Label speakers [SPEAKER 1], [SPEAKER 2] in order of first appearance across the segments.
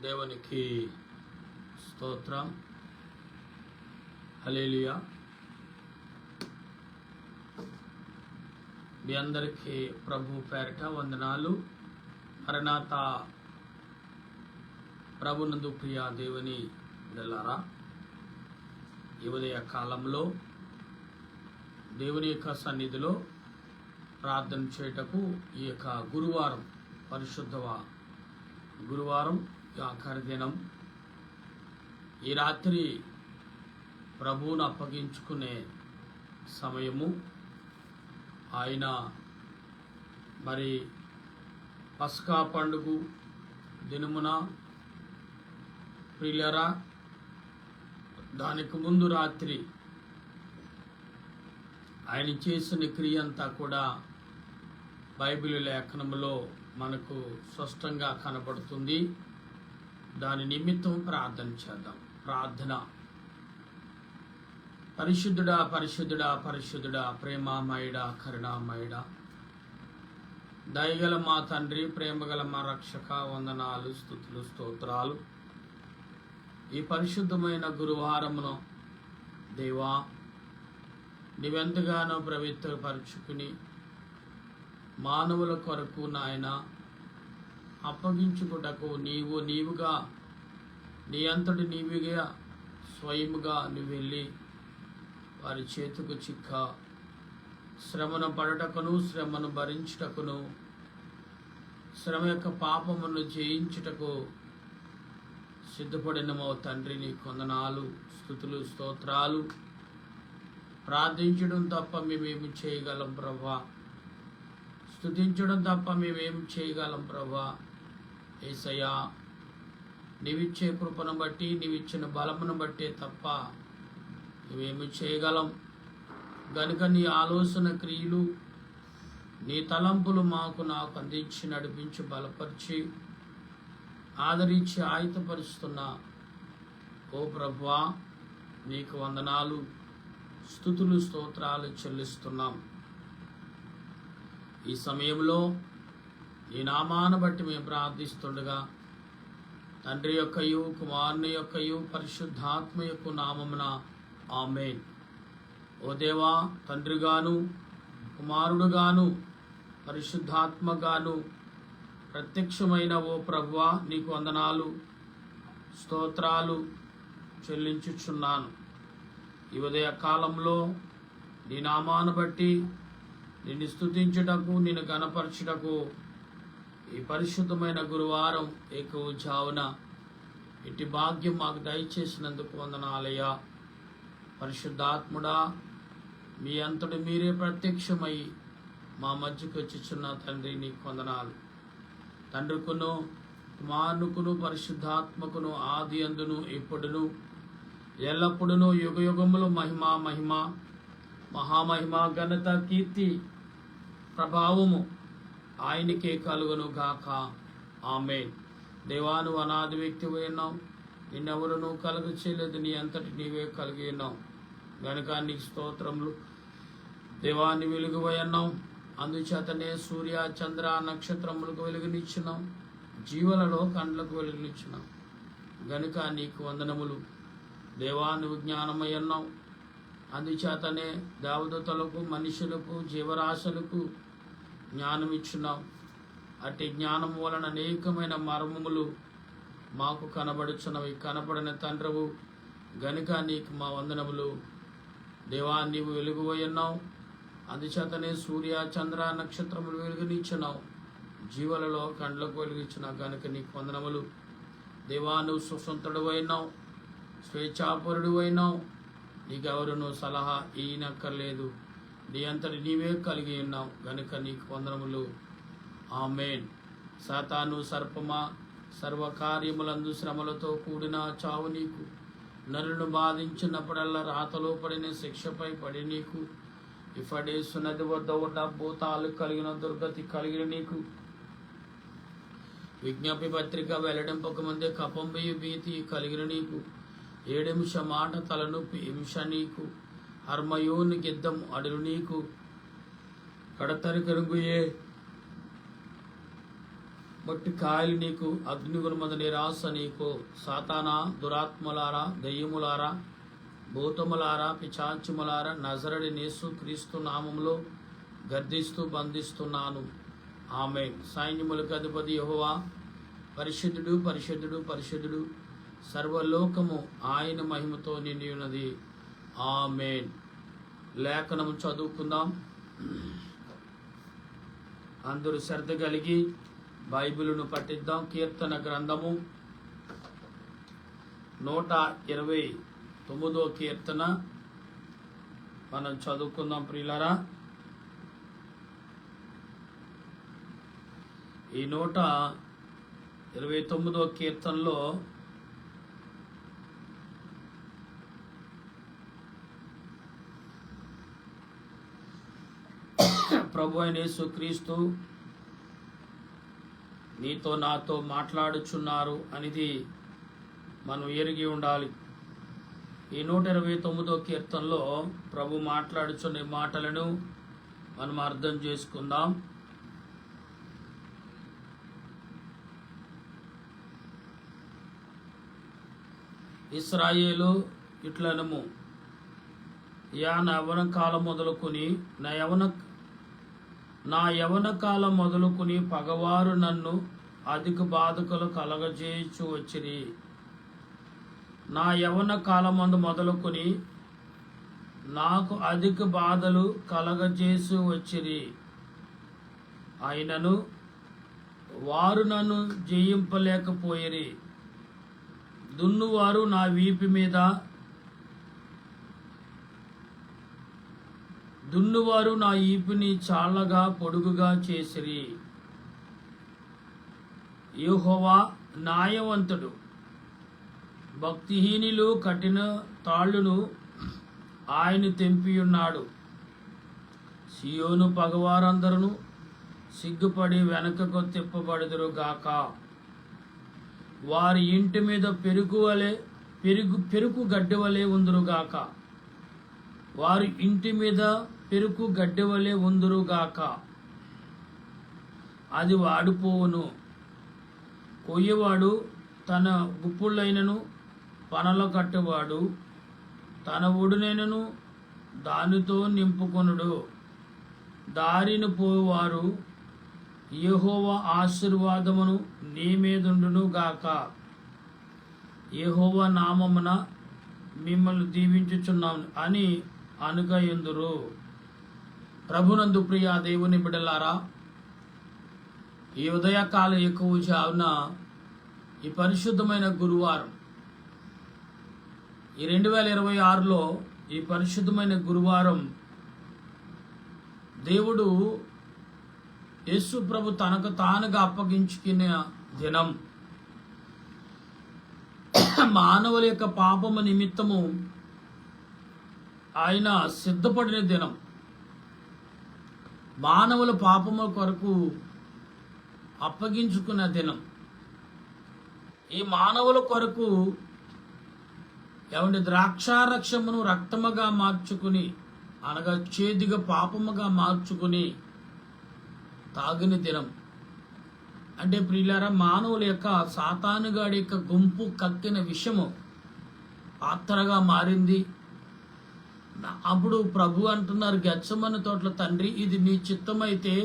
[SPEAKER 1] దేవునికి స్తోత్రం. హల్లెలూయా. మీ అందరికీ ప్రభు పేరిట వందనాలు. మరణాత ప్రభునందు ప్రియ దేవుని బిడ్డలారా, ఈ ఉదయ కాలంలో దేవుని యొక్క సన్నిధిలో ప్రార్థన చేయుటకు ఈ యొక్క గురువారం, పరిశుద్ధ గురువారం ఆఖరి దినం, ఈ రాత్రి ప్రభువును అప్పగించుకునే సమయము. ఆయన మరి పస్కా పండుగ దినమున ప్రియులరా, దానికి ముందు రాత్రి ఆయన చేసిన క్రియ అంతా కూడా బైబిల్ లేఖనంలో మనకు స్పష్టంగా కనబడుతుంది. దాని నిమిత్తం ప్రార్థన చేద్దాం. ప్రార్థన. పరిశుద్ధుడా, పరిశుద్ధుడా, పరిశుద్ధుడా, ప్రేమామయుడా, కరుణామయుడా, దయగల మా తండ్రి, ప్రేమగల మా రక్షక, వందనాలు, స్తుతులు, స్తోత్రాలు. ఈ పరిశుద్ధమైన గురువారమును దేవా నీవెంతగానో పవిత్రపరుచుకుని మానవుల కొరకు నాయన అప్పగించుకుటకు నీవుగా నీ అంతటి నీవిగా స్వయముగా నువ్వు వెళ్ళి వారి చేతుకు చిక్క శ్రమను పడటకును, శ్రమను భరించుటకును, శ్రమ యొక్క పాపమును జయించుటకు సిద్ధపడినమో తండ్రి, నీ వందనాలు, స్తుతులు, స్తోత్రాలు. ప్రార్థించడం తప్ప మేమేమి చేయగలం ప్రభా? స్తుతించడం తప్ప మేమేం చేయగలం ప్రభా? యేసయ్యా, నీవిచ్చే కృపను బట్టి, నీవిచ్చిన బలమును బట్టే తప్ప నువ్వేమి చేయగలం. గనుక నీ ఆలోచన క్రియలు, నీ తలంపులు నాకు అందించి నడిపించి బలపరిచి ఆదరించి ఆయుధపరుస్తున్నా ఓ ప్రభువా, నీకు వందనాలు, స్తుతులు, స్తోత్రాలు చెల్లిస్తున్నాం. ఈ సమయంలో ఈ నామాను బట్టి మేము ప్రార్థిస్తుండగా తండ్రి యొక్కయు, కుమారుని యొక్కయు, పరిశుద్ధాత్మ యొక్క నామమున ఆమేన్. ఓ దేవా, తండ్రిగాను, కుమారుడుగాను, పరిశుద్ధాత్మగాను ప్రత్యక్షమైన ఓ ప్రభువా, నీకు వందనాలు, స్తోత్రాలు చెల్లించుచున్నాను. ఈ ఉదయ కాలంలో నీ నామాను బట్టి నిన్ను స్తుతించుటకు, నిన్ను గణపరచుటకు ఈ పరిశుద్ధమైన గురువారం ఏకవుజావున ఇట్టి భాగ్యం మాకు దయచేసినందుకు వందనాలయ్యా. పరిశుద్ధాత్ముడా, మీ అంతటి మీరే ప్రత్యక్షమై మా మధ్యకు వచ్చుచున్న తండ్రి, నీకు వందనాలు. తండ్రికును, కుమారునికును, పరిశుద్ధాత్మకును ఆది అందును ఇప్పుడును ఎల్లప్పుడును యుగ యుగములు మహిమ మహిమ మహామహిమ ఘనత కీర్తి ప్రభావము ఆయనకే కలుగును గాక. ఆమేన్. దేవా, నువ్వు అనాది వ్యక్తివై ఉన్నావు, నిన్నెవరును కలుగ చేయలేదు, నీ అంతటి నీవే కలిగి ఉన్నావు. గనుక నీకు స్తోత్రములు. దేవా, నీ వెలుగువై ఉన్నావు, అందుచేతనే సూర్య చంద్ర నక్షత్రములకు వెలుగునిచ్చినావు, జీవులలో కండ్లకు వెలుగునిచ్చినావు. గనుక నీకు వందనములు. దేవా, నువ్వు జ్ఞానమై ఉన్నావు, అందుచేతనే దేవదూతలకు, మనుషులకు, జీవరాశులకు జ్ఞానం ఇచ్చున్నావు. అట్టి జ్ఞానం వలన అనేకమైన మర్మములు మాకు కనబడుచున్నవి. కనపడిన తండ్రవు గనుక నీకు మా వందనములు. దేవా, నీవు వెలుగువై ఉన్నావు, అందుచేతనే సూర్య చంద్ర నక్షత్రములు వెలుగునిచ్చినావు, జీవులలో కండ్లకు వెలుగిచ్చినావు. గనుక నీకు వందనములు. దేవా, నువ్వు సుసంతుడు అయినావు, స్వేచ్ఛాపరుడు అయినావు, నీకెవరును సలహా ఈయనక్కర్లేదు, నీ అంతటి నీవే కలిగి ఉన్నావు. గనుక నీకు వందనములు. ఆమేన్. సాతాను సర్పమా, సర్వకార్యములందు శ్రమలతో కూడిన చావు నీకు. నరులను బాధించినప్పుడల్లా రాతలో పడిన శిక్షపై పడి నీకు. ఇఫడేసు నది వద్ద ఉన్న భూతాలు కలిగిన దుర్గతి కలిగిన నీకు. విజ్ఞప్తి పత్రిక వెల్లడింపక ముందే కపంబయ్య భీతి కలిగిన నీకు. 7 నిమిష మాట తలనొప్పి హింస నీకు. హర్మయోని గిద్దం అడులు నీకు. కడతరి కరుగుయే బట్టి కాయలు నీకు, అగ్నిగుణమద నిరాశ నీకు. సాతానా, దురాత్మలారా, దయ్యములారా, భూతములారా, పిచాచుములారా, నజరడి యేసు క్రీస్తు నామములో గద్దిస్తూ బంధిస్తున్నాను. ఆమేన్. సైన్యములకు అధిపతి యెహోవా పరిశుద్ధుడు, పరిశుద్ధుడు, పరిశుద్ధుడు, సర్వలోకము ఆయన మహిమతో నిండి ఉన్నది. ఆమేన్. లేఖనము చదువుకుందాం. అందరూ శ్రద్ధ కలిగి బైబిలును పఠిద్దాం. కీర్తన గ్రంథము 129వ కీర్తన మనం చదువుకుందాం ప్రియులారా. ఈ 129వ కీర్తనలో ప్రభు అయిన యేసుక్రీస్తు నీతో నాతో మాట్లాడుచున్నారు అనేది మనం ఎరిగి ఉండాలి. ఈ 129వ కీర్తనలో ప్రభు మాట్లాడుచున్న మాటలను మనం అర్థం చేసుకుందాం. ఇశ్రాయేలు ఇట్లనము, నా యవన కాలం మొదలుకొని నా యవన కాలం మొదలుకొని పగవారు నన్ను అధిక బాధకులు కలగజేయచ్చు వచ్చిరి. నా యవన కాలమందు మొదలుకొని నాకు అధిక బాధలు కలగజేసి వచ్చిరి. అయినను వారు నన్ను జయింపలేకపోయిరి. దున్నువారు నా వీపు మీద నా ఈపుని చాలగా పొడుగుగా చేసిరి. యెహోవా న్యాయవంతుడు, భక్తిహీనులు కఠిన తాళ్ళును ఆయన తెంపియున్నాడు. సియోను పగవారందరూ సిగ్గుపడి వెనకకు తిప్పబడుదురు గాక. వారి ఇంటి మీద పెరుకు గడ్డి వలె ఉందురుగాక. వారి ఇంటి మీద పెరుకు గడ్డి వలె ఉందురుగాక. అది వాడిపోవును. కొయ్యవాడు తన గుప్పుళ్ళైనను పనల కట్టేవాడు తన ఒడునైనను దానితో నింపుకొనుడు. దారిని పోవారు యెహోవా ఆశీర్వాదమును నీ మీదుండును గాక. యెహోవా నామమున మిమ్మల్ని దీవించుచున్నాను అని అనుకయందురు. ప్రభునందు ప్రియ దేవుని బిడ్డలారా, ఈ ఉదయకాల ఎక్కువ జావున ఈ పరిశుద్ధమైన గురువారం, ఈ 2026లో ఈ పరిశుద్ధమైన గురువారం దేవుడు యేసు ప్రభు తనకు తానుగా అప్పగించుకునే దినం. మానవుల యొక్క పాపము నిమిత్తము ఆయన సిద్ధపడిన దినం. మానవుల పాపము కొరకు అప్పగించుకున్న దినం. ఈ మానవుల కొరకు ద్రాక్షారక్షమును రక్తముగా మార్చుకుని, అనగా చేదుగా పాపముగా మార్చుకుని తాగిన దినం. అంటే ప్రియులారా, మానవుల యొక్క సాతానుగాడి యొక్క గుంపు కక్కిన విషము పాత్రగా మారింది. అప్పుడు ప్రభు అంటున్నారు గెత్సెమనే తోటలో, తండ్రి ఇది నీ చిత్తమైతే,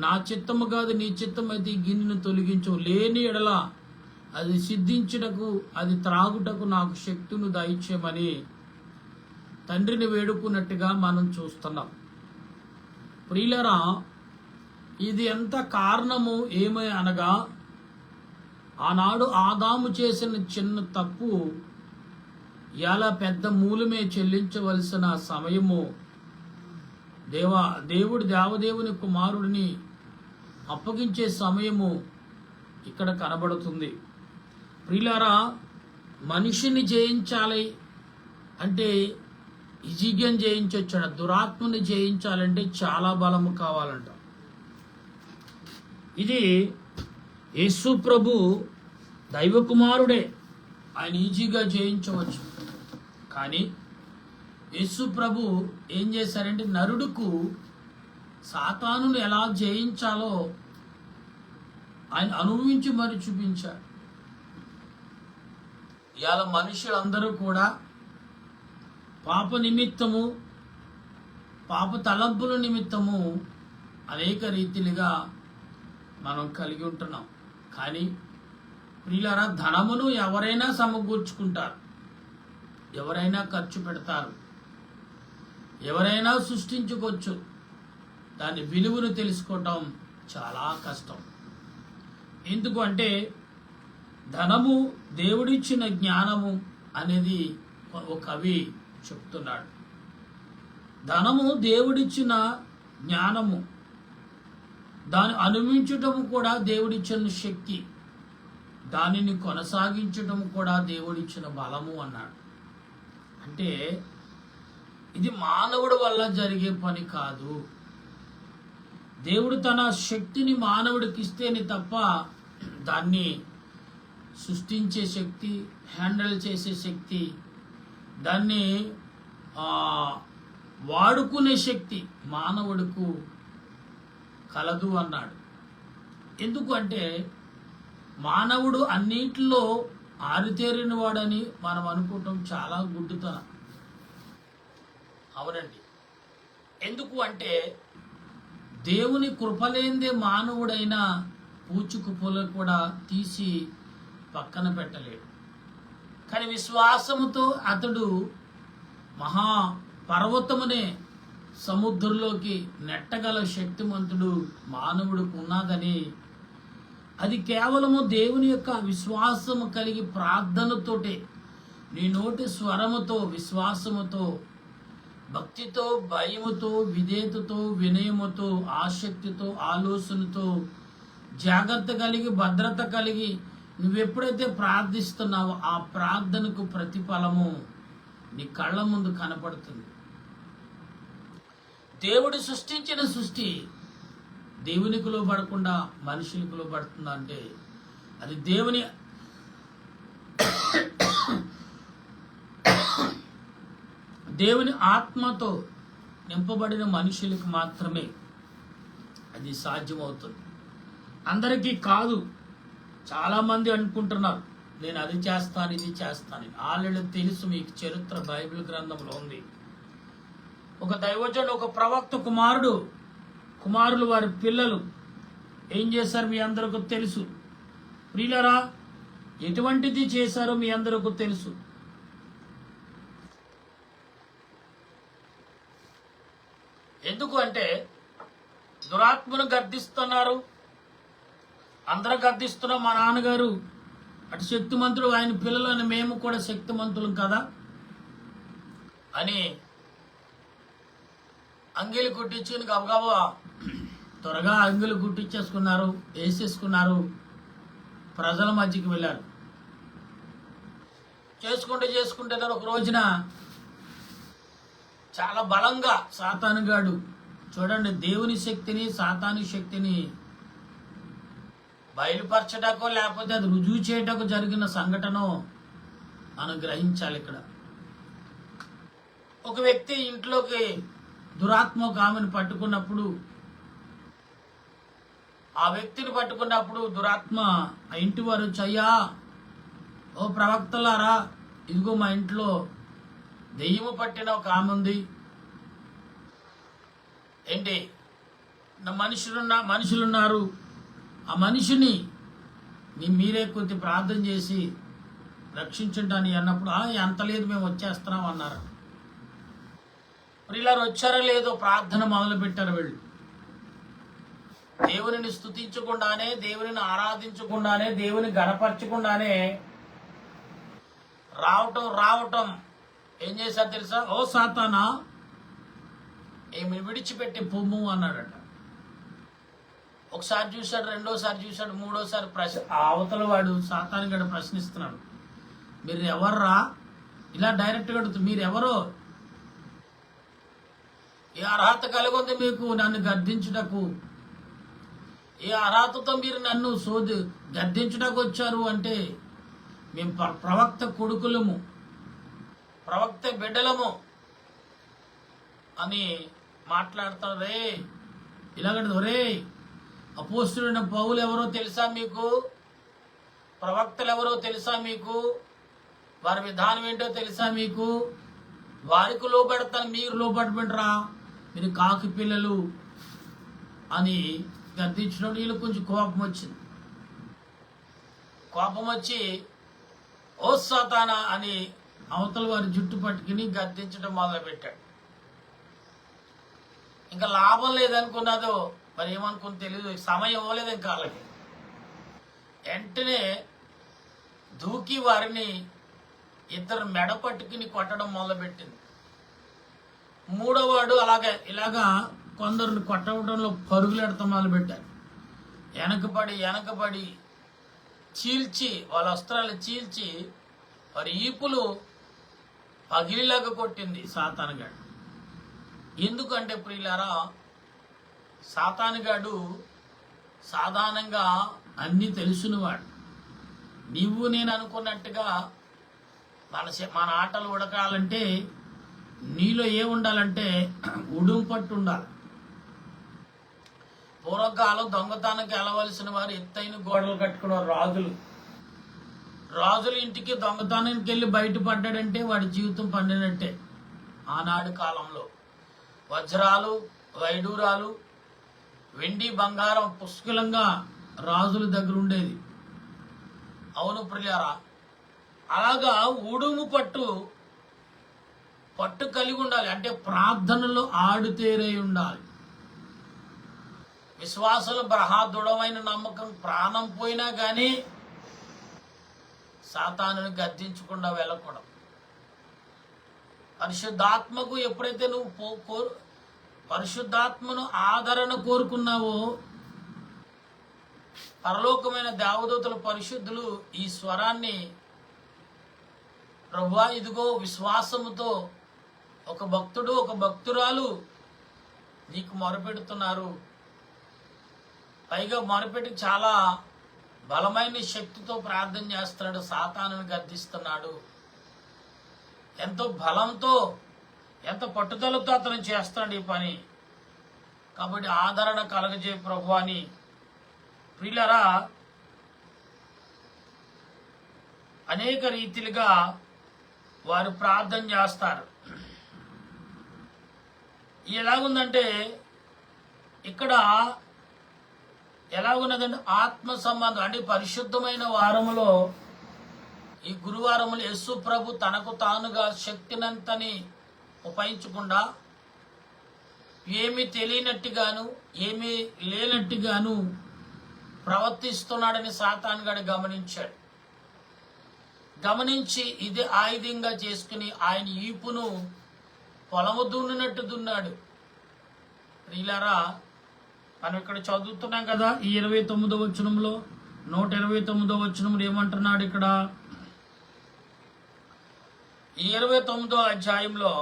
[SPEAKER 1] నా చిత్తము కాదు నీ చిత్తమైతే ఈ గిన్నెను తొలగించు, లేని ఎడల అది సిద్ధించుటకు, అది త్రాగుటకు నాకు శక్తిని దయచేయమని తండ్రిని వేడుకున్నట్టుగా మనం చూస్తున్నాం. ప్రియులారా, ఇది ఎంత కారణము ఏమై అనగా, ఆనాడు ఆదాము చేసిన చిన్న తప్పు ఎలా పెద్ద మూలమే చెల్లించవలసిన సమయము దేవుడు దేవదేవుని కుమారుడిని అప్పగించే సమయము ఇక్కడ కనబడుతుంది. ప్రియులారా, మనిషిని జయించాలి అంటే ఈజీగా జయించొచ్చు. దురాత్మని జయించాలంటే చాలా బలము కావాలంట. ఇది యేసు ప్రభు దైవ కుమారుడే, ఆయన ఈజీగా జయించవచ్చు. కానీ యేసు ప్రభు ఏం చేశారంటే, నరుడుకు సాతానును ఎలా జయించాలో ఆయన అనుభవించి మరి చూపించాడు. ఇవాళ మనుషులందరూ కూడా పాప నిమిత్తము, పాప తలంపుల నిమిత్తము అనేక రీతిలుగా మనం కలిగి ఉంటున్నాం. కానీ ప్రియులారా, ధనమును ఎవరైనా సమకూర్చుకుంటారు, ఎవరైనా ఖర్చు పెడతారు, ఎవరైనా సృష్టించుకోవచ్చు. దాని విలువను తెలుసుకోవటం చాలా కష్టం. ఎందుకు అంటే ధనము దేవుడిచ్చిన జ్ఞానము అనేది ఒక కవి చెప్తున్నాడు. ధనము దేవుడిచ్చిన జ్ఞానము, దాన్ని అనుభవించటం కూడా దేవుడిచ్చిన శక్తి, దానిని కొనసాగించటం కూడా దేవుడిచ్చిన బలము అన్నాడు. అంటే ఇది మానవుడి వల్ల జరిగే పని కాదు. దేవుడు తన శక్తిని మానవుడికి ఇస్తేనే తప్ప దాన్ని సృష్టించే శక్తి, హ్యాండిల్ చేసే శక్తి, దాన్ని వాడుకునే శక్తి మానవుడికి కలదు అన్నాడు. ఎందుకు అంటే మానవుడు అన్నింటిలో ఆరితేరిన వాడని మనం అనుకోవటం చాలా గుడ్డుతనం. అవునండి. ఎందుకు అంటే దేవుని కృపలేందే మానవుడైనా పూచుకు పూల కూడా తీసి పక్కన పెట్టలేడు. కానీ విశ్వాసముతో అతడు మహా పర్వతమునే సముద్రంలోకి నెట్టగల శక్తిమంతుడు మానవుడికి ఉన్నదని, అది కేవలము దేవుని యొక్క విశ్వాసము కలిగి ప్రార్థనతోటే, నీ నోటి స్వరముతో, విశ్వాసముతో, భక్తితో, భయముతో, విధేయతతో, వినయముతో, ఆసక్తితో, ఆలోచనతో, జాగ్రత్త కలిగి, భద్రత కలిగి నువ్వెప్పుడైతే ప్రార్థిస్తున్నావో ఆ ప్రార్థనకు ప్రతిఫలము నీ కళ్ళ ముందు కనపడుతుంది. దేవుడు సృష్టించిన సృష్టి దేవునికి లోబడకుండా మనుషులకు లోబడుతుందా అంటే అది దేవుని ఆత్మతో నింపబడిన మనుషులకు మాత్రమే అది సాధ్యమవుతుంది. అందరికీ కాదు. చాలామంది అనుకుంటున్నారు నేను అది చేస్తాను, ఇది చేస్తాను. ఆల్రెడీ తెలుసు, మీకు చరిత్ర బైబిల్ గ్రంథంలో ఉంది. ఒక దైవజనుడు, ఒక ప్రవక్త కుమారులు వారి పిల్లలు ఏం చేశారు మీ అందరికీ తెలుసు. ప్రియులరా, ఎటువంటిది చేశారో మీ అందరికీ తెలుసు. ఎందుకు అంటే దురాత్మను గద్దిస్తున్నారు. అందరూ గద్దిస్తున్నాం. మా నాన్నగారు అటు శక్తిమంతుడు, ఆయన పిల్లలు అని మేము కూడా శక్తిమంతులం కదా అని అంగిలి కుట్టించుకుని గబగబా త్వరగా అంగిలి కుట్టించేసుకున్నారు, వేసేసుకున్నారు. ప్రజల మధ్యకి వెళ్ళారు. చేసుకుంటే ఒక రోజున చాలా బలంగా సాతానుగాడు, చూడండి, దేవుని శక్తిని సాతాను శక్తిని బయలుపరచటకో లేకపోతే అది రుజువు చేయటకు జరిగిన సంఘటన మనం గ్రహించాలి. ఇక్కడ ఒక వ్యక్తి ఇంట్లోకి దురాత్మ ఒక ఆమెను పట్టుకున్నప్పుడు, ఆ వ్యక్తిని పట్టుకున్నప్పుడు దురాత్మ ఆ ఇంటి వారు చెయ్యా, ఓ ప్రవక్తలారా, ఇదిగో మా ఇంట్లో దెయ్యము పట్టిన ఒక ఆమె ఉంది, ఏంటి మనుషులున్నారు, ఆ మనిషిని మీరే కొద్ది ప్రార్థన చేసి రక్షించండి అన్నప్పుడు ఎంత లేదు మేము వచ్చేస్తున్నాం అన్నారు. ప్రియులారు, వచ్చారో లేదో ప్రార్థన మొదలు పెట్టారు. వీళ్ళు దేవుని స్తుతించకుండానే, దేవుని ఆరాధించకుండానే, దేవుని గణపరచకుండానే రావటం ఏం చేశారు తెలుసా? ఓ సాతానా, ఏమి విడిచిపెట్టి పొమ్ము అన్నాడట. ఒకసారి చూశాడు, రెండోసారి చూశాడు, మూడోసారి అవతల వాడు సాతానుగాడు ప్రశ్నిస్తున్నాడు, మీరు ఎవర్రా? ఇలా డైరెక్ట్గా అడుగుతుంది, మీరు ఎవరో? ఏ అర్హత కలిగి ఉంది మీకు నన్ను గద్దించుటకు? ఏ అర్హతతో మీరు నన్ను గద్దించుటకు వచ్చారు అంటే మేము ప్రవక్త కొడుకులము, ప్రవక్త బిడ్డలము అని మాట్లాడతారు. రే ఇలాగంటే, ఒరే అపోస్తులైన పౌలు ఎవరో తెలుసా మీకు? ప్రవక్తలు ఎవరో తెలుసా మీకు? వారి విధానం ఏంటో తెలుసా మీకు? వారికి లోబడతాను, మీరు లోబడమంటారా? మీరు కాకి పిల్లలు అని గద్దించినప్పుడు వీళ్ళు కొంచెం కోపం వచ్చింది. కోపం వచ్చి ఓ సాతానా అని అవతల వారి జుట్టు పట్టుకుని గద్దించడం మొదలుపెట్టాడు. ఇంకా లాభం లేదనుకున్నదో మరి ఏమనుకుని తెలియదు, సమయం ఇవ్వలేదు ఇంకా వాళ్ళకి. వెంటనే దూకి వారిని ఇద్దరు మెడ పట్టుకుని కొట్టడం మొదలుపెట్టింది. మూడోవాడు ఇలాగా కొందరిని కొట్టడంలో పరుగులెడతాం మొదలుపెట్టారు. వెనకబడి చీల్చి వాళ్ళ వస్త్రాలు చీల్చి వారి ఈపులు పగిలిలాగా కొట్టింది సాతానుగాడు. ఎందుకంటే ప్రియులారా, సాతానుగాడు సాధారణంగా అన్నీ తెలుసునివాడు. నీవు నేను అనుకున్నట్టుగా మన ఆటలు ఉడకాలంటే నీలో ఉండాలంటే ఉడుం పట్టు ఉండాలి. పూర్వకాలం దొంగతనానికి వెళ్ళవలసిన వారు ఎత్తైన గోడలు కట్టుకున్నారు. రాజుల ఇంటికి దొంగతనానికి వెళ్ళి బయటపడ్డాడంటే వాడి జీవితం పండినట్టే. ఆనాడు కాలంలో వజ్రాలు, వైడూరాలు, వెండి, బంగారం పుష్కలంగా రాజుల దగ్గర ఉండేది. అవును ప్రియులారా, అలాగా ఉడుము పట్టు కలిగి ఉండాలి. అంటే ప్రార్థనలో ఆడుతేరై ఉండాలి. విశ్వాసులు దృఢమైన నమ్మకం, ప్రాణం పోయినా కానీ సాతానుని గద్దించకుండా వెళ్ళకూడదు. పరిశుద్ధాత్మకు ఎప్పుడైతే నువ్వు పరిశుద్ధాత్మను ఆదరణ కోరుకున్నావో, పరలోకమైన దేవదూతల పరిశుద్ధులు ఈ స్వరాన్ని, ప్రభువా ఇదిగో విశ్వాసముతో ఒక భక్తుడు, ఒక భక్తురాలు నీకు మొరపెడుతున్నారు. పైగా మొరపెట్టి చాలా బలమైన శక్తితో ప్రార్థన చేస్తున్నాడు, సాతానుని గద్దిస్తున్నాడు. ఎంతో బలంతో, ఎంత పట్టుదలతో అతను చేస్తున్నాడు ఈ పని. కాబట్టి ఆదరణ కలగజే ప్రభు అని ప్రియులరా అనేక రీతిలుగా వారు ప్రార్థన చేస్తారు. ఎలాగుందంటే ఇక్కడ ఎలాగున్నదంటే ఆత్మ సంబంధం. అంటే పరిశుద్ధమైన వారములో, ఈ గురువారములు యేసు ప్రభు తనకు తానుగా శక్తినంతని ఉపయోగించకుండా ఏమీ తెలియనట్టుగాను ఏమీ లేనట్టుగాను ప్రవర్తిస్తున్నాడని సాతానుగాడు గమనించి ఇదే ఆయుధంగా చేసుకుని ఆయన ఈపును పొలము దున్నినట్టు దున్నాడు. ప్రియులారా, మనం ఇక్కడ చదువుతున్నాం కదా, ఈ 29వ వచనంలో 129వ వచనంలో ఏమంటున్నాడు? ఇక్కడ ఈ 29వ అధ్యాయంలో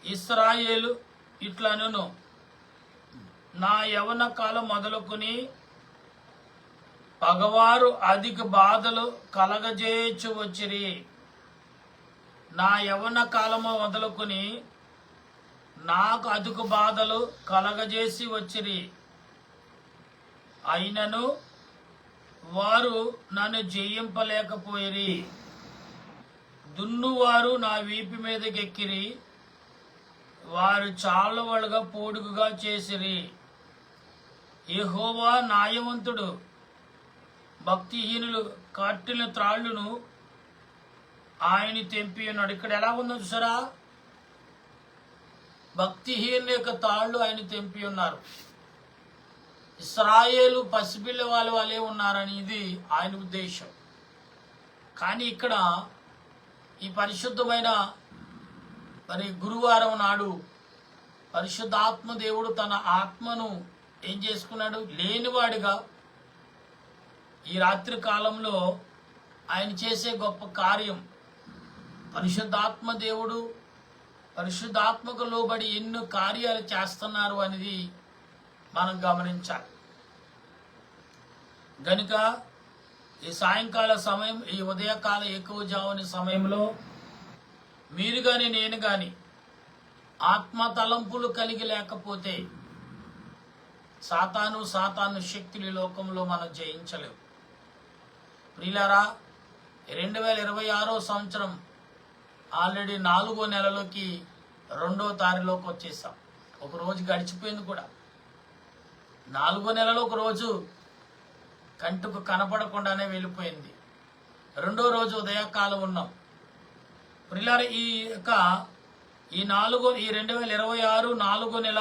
[SPEAKER 1] ఇశ్రాయేలు ఇట్లనును, నా యవన కాలం మొదలుకొని పగవారు అధిక బాధలు కలగజేయచ్చు వచ్చిరి. నా యవన కాలము మొదలుకొని నాకు అధిక బాధలు కలగజేసి వచ్చిరి. అయినను వారు నన్ను జయింపలేకపోయిరి. దున్నువారు నా వీపు మీదకెక్కిరి, వారు చాలవలుగా పోడుగుగా చేసిరి. యెహోవా న్యాయవంతుడు, భక్తిహీనులు కట్టిన త్రాళ్లును ఆయన తెంపి ఉన్నాడు. ఇక్కడ ఎలా ఉందో చూసారా? భక్తిహీనుల యొక్క తాళ్ళు ఆయన తెంపి ఉన్నారు. ఇశ్రాయేలు పసిపిల్ల వాళ్ళే ఉన్నారని ఇది ఆయన ఉద్దేశం. కానీ ఇక్కడ ఈ పరిశుద్ధమైన గురువారం నాడు పరిశుద్ధాత్మ దేవుడు తన ఆత్మను ఏం చేసుకున్నాడు? లేనివాడిగా ఈ రాత్రి కాలంలో ఆయన చేసే గొప్ప కార్యం. పరిశుద్ధాత్మ దేవుడు పరిశుద్ధాత్మకు లోబడి ఎన్నో కార్యాలు చేస్తున్నారు అనేది మనం గమనించాలి. గనుక ఈ సాయంకాల సమయం, ఈ ఉదయకాల ఎక్కువ జాముని సమయంలో మీరు కానీ నేను కానీ ఆత్మ తలంపులు కలిగి లేకపోతే, సాతాను శక్తులు ఈ లోకంలో మనం జయించలేము. ప్రియులారా, 2026 సంవత్సరం ఆల్రెడీ 4వ నెలలోకి 2వ తారీఖులోకి వచ్చేసాం. ఒక రోజు గడిచిపోయింది కూడా. 4వ నెలలో ఒక రోజు కంటుకు కనపడకుండానే వెళ్ళిపోయింది. 2వ రోజు ఉదయకాలం ఉన్నాం. ప్రియులారా, ఈ 2026 4వ నెల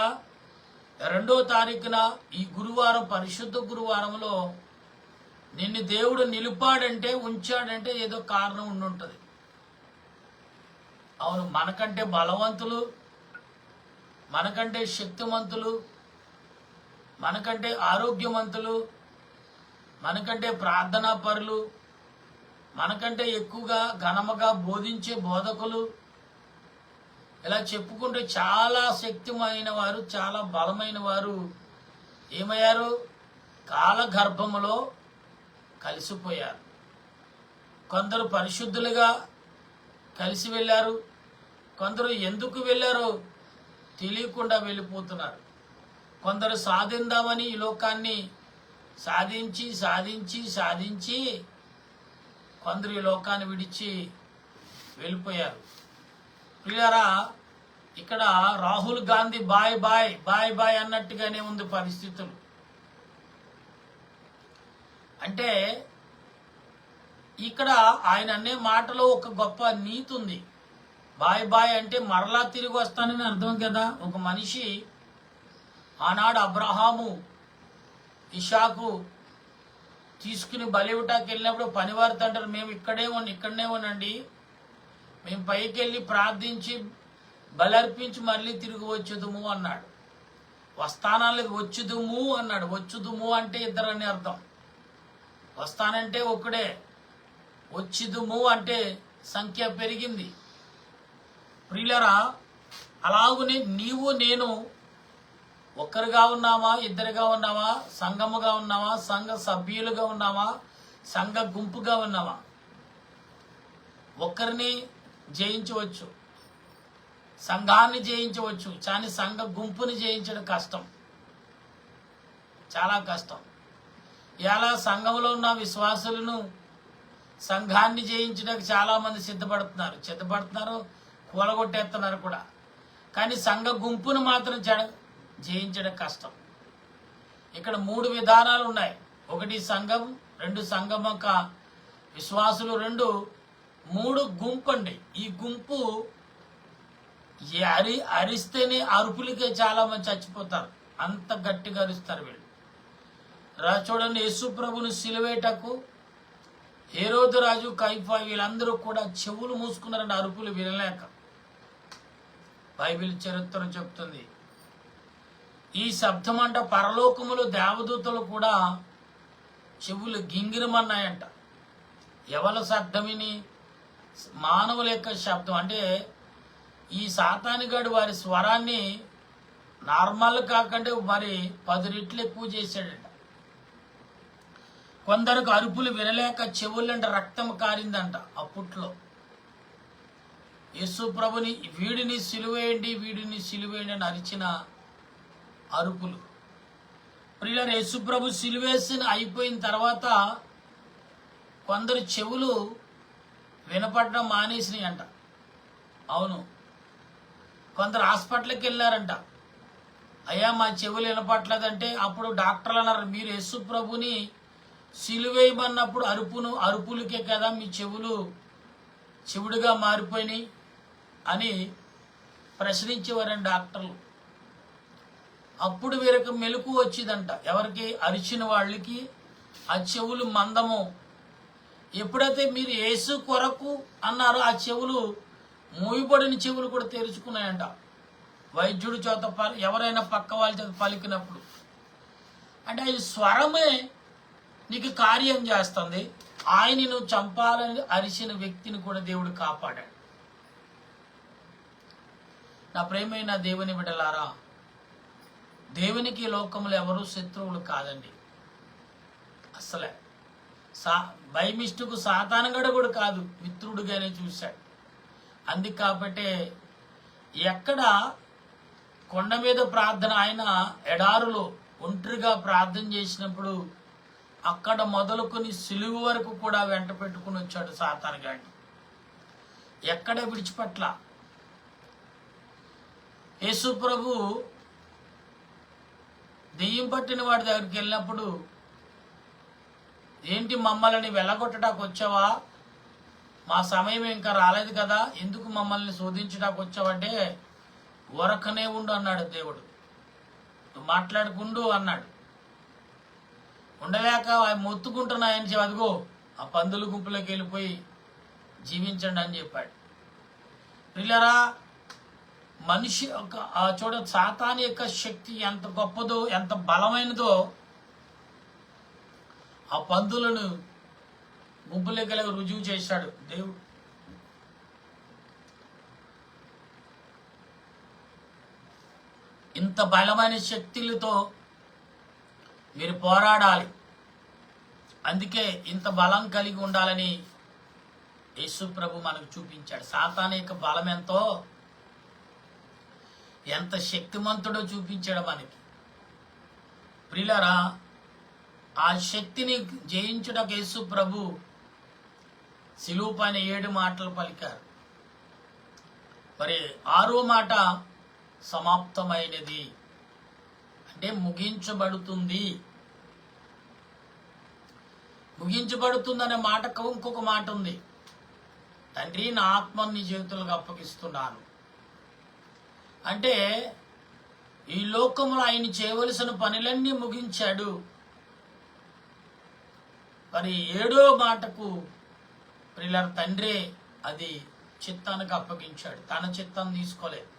[SPEAKER 1] 2వ తారీఖున ఈ గురువారం, పరిశుద్ధ గురువారంలో నిన్ను దేవుడు నిలిపాడంటే, ఉంచాడంటే ఏదో కారణం ఉండుంటది. అవును, మనకంటే బలవంతులు, మనకంటే శక్తిమంతులు, మనకంటే ఆరోగ్యవంతులు, మనకంటే ప్రార్థనా పరులు, మనకంటే ఎక్కువగా ఘనముగా బోధించే బోధకులు, ఇలా చెప్పుకుంటే చాలా శక్తిమైన వారు, చాలా బలమైన వారు ఏమయ్యారు? కాలగర్భములో కలిసిపోయారు. కొందరు పరిశుద్ధులుగా కలిసి వెళ్ళారు, కొందరు ఎందుకు వెళ్ళారో తెలియకుండా వెళ్ళిపోతున్నారు. కొందరు సాధిందామని ఈ లోకాన్ని సాధించి సాధించి సాధించి కొందరు ఈ లోకాన్ని విడిచి వెళ్ళిపోయారు. ప్రియులారా, ఇక్కడ Rahul Gandhi bye bye bye bye అన్నట్టుగానే ఉంది పరిస్థితులు. అంటే ఇక్కడ ఆయన అనే మాటలో ఒక గొప్ప నీతి ఉంది. బాయ్ బాయ్ అంటే మరలా తిరిగి వస్తానని అర్థం కదా. ఒక మనిషి ఆనాడు అబ్రహాము ఇషాకు తీసుకుని బలివటానికి వెళ్ళినప్పుడు పనివారితో అంటారు, మేము ఇక్కడనే ఉండండి, మేము పైకి వెళ్ళి ప్రార్థించి బలర్పించి మళ్ళీ తిరిగి వచ్చుదుము అన్నాడు. వస్తానాలకు వచ్చుదుము అన్నాడు. వచ్చుదుము అంటే ఇద్దరని అర్థం. వస్తానంటే ఒక్కడే, వచ్చుదుము అంటే సంఖ్య పెరిగింది. ప్రియులరా, అలాగునే నీవు నేను ఒక్కరుగా ఉన్నామా, ఇద్దరుగా ఉన్నామా, సంఘముగా ఉన్నామా, సంఘ సభ్యులుగా ఉన్నామా, సంఘ గుంపుగా ఉన్నామా? ఒక్కరిని జయించవచ్చు, సంఘాన్ని జయించవచ్చు, కానీ సంఘ గుంపుని జయించడం కష్టం, చాలా కష్టం. ఇలా సంఘంలో ఉన్న విశ్వాసులను సంఘాన్ని జయించడానికి చాలా మంది సిద్ధపడుతున్నారు, కూలగొట్టేస్తున్నారు కూడా. కానీ సంఘ గుంపును మాత్రం జయించడం కష్టం. ఇక్కడ 3 విధానాలు ఉన్నాయి. 1 సంఘం, 2 సంఘం యొక్క విశ్వాసులు, 2 3 గుంపు అండి. ఈ గుంపు అరిస్తేనే అరుపులకే చాలా మంది చచ్చిపోతారు, అంత గట్టిగా అరుస్తారు వీళ్ళు. చూడండి, యేసు ప్రభుని సిలువేటకు హేరోదు రాజు, కైఫా వీళ్ళందరూ కూడా చెవులు మూసుకున్నారండి అరుపులు వినలేక. బైబిల్ చరిత్ర చెప్తుంది. ఈ శబ్దం అంట పరలోకములు దేవదూతలు కూడా చెవులు గింగిరమన్నాయంట. ఎవరి శబ్దం విని? మానవుల యొక్క శబ్దం. అంటే ఈ సాతానుగాడు వారి స్వరాన్ని నార్మల్ కాకుండా మరి 10 రెట్లు ఎక్కువ చేశాడంట. కొందరికి అరుపులు వినలేక చెవులంట రక్తం కారిందంట. అప్పట్లో యేసు ప్రభుని వీడిని సిలువేయండి అని అరిచిన అరుపులు. ప్రియులారా, యేసు ప్రభు సిలువేసి అయిపోయిన తర్వాత కొందరు చెవులు వినపడడం మానేసినాయి అంట. అవును, కొందరు హాస్పిటల్కి వెళ్ళారంట. అయ్యా మా చెవులు వినపట్లేదంటే అప్పుడు డాక్టర్లు అన్నారు, మీరు యేసు ప్రభుని సిలువేయమన్నప్పుడు అరుపులకే కదా మీ చెవుడుగా మారిపోయినాయి అని ప్రశ్నించేవారండి డాక్టర్లు. అప్పుడు వీరికి మెలకు వచ్చిందంట. ఎవరికి? అరిచిన వాళ్ళకి ఆ చెవులు మందము. ఎప్పుడైతే మీరు యేసు కొరకు అన్నారో ఆ చెవులు మూయబడిన చెవులు కూడా తెరుచుకున్నాయంట. వైద్యుడి చేత ఎవరైనా పక్క వాళ్ళ చేత పలికినప్పుడు అంటే ఈ స్వరమే నీకు కార్యం చేస్తుంది. ఆయనను చంపాలని అరిచిన వ్యక్తిని కూడా దేవుడు కాపాడాడు. నా ప్రేమైన దేవుని బిడ్డలారా, దేవునికి లోకములు ఎవరు శత్రువులు కాదండి అసలే. బై మిస్టేక్ సాతానుగాడు కూడా కాదు, మిత్రుడుగానే చూశాడు. అందుకు కాబట్టి ఎక్కడ కొండ మీద ప్రార్థన, ఆయన ఎడారులో ఒంటరిగా ప్రార్థన చేసినప్పుడు అక్కడ మొదలుకొని సిలువ వరకు కూడా వెంట పెట్టుకుని వచ్చాడు సాతాను గాడిని. ఎక్కడ విడిచిపెట్ల. యేసు ప్రభు దెయ్యం పట్టిన వాడి దగ్గరికి వెళ్ళినప్పుడు, ఏంటి మమ్మల్ని వెళ్ళగొట్టడానికి వచ్చావా? మా సమయం ఇంకా రాలేదు కదా, ఎందుకు మమ్మల్ని శోధించడానికి వచ్చావంటే, ఊరకనే ఉండు అన్నాడు దేవుడు. మాట్లాడుకుండు అన్నాడు. ఉండలేక మొత్తుకుంటున్నాయని అదిగో ఆ పందుల గుంపులోకి వెళ్ళిపోయి జీవించండి అని చెప్పాడు. పిల్లరా, మనిషి చూడ సాతాను యొక్క శక్తి ఎంత గొప్పదో, ఎంత బలమైనదో ఆ పందులను గుంపులోకి రుజువు చేశాడు దేవుడు. ఇంత బలమైన శక్తులతో మీరు పోరాడాలి. అందుకే ఇంత బలం కలిగి ఉండాలని యేసు ప్రభు మనకు చూపించాడు. సాతాను యొక్క బలం ఎంతో, ఎంత శక్తిమంతుడో చూపించాడు మనకి. ప్రియులారా, ఆ శక్తిని జయించుటకు యేసు ప్రభు శిలువ పైన 7 మాటలు పలికారు. మరి 6వ మాట సమాప్తమైనది అంటే ముగించబడుతుంది. ముగించబడుతుందనే మాటకు ఇంకొక మాట ఉంది. తండ్రి, నా ఆత్మను నీ చేతులకు అప్పగిస్తున్నాను అంటే ఈ లోకంలో ఆయన చేయవలసిన పనులన్నీ ముగించాడు. మరి 7వ మాటకు ప్రియులారా, తండ్రి అది చిత్తానికి అప్పగించాడు. తన చిత్తం తీసుకోలేదు.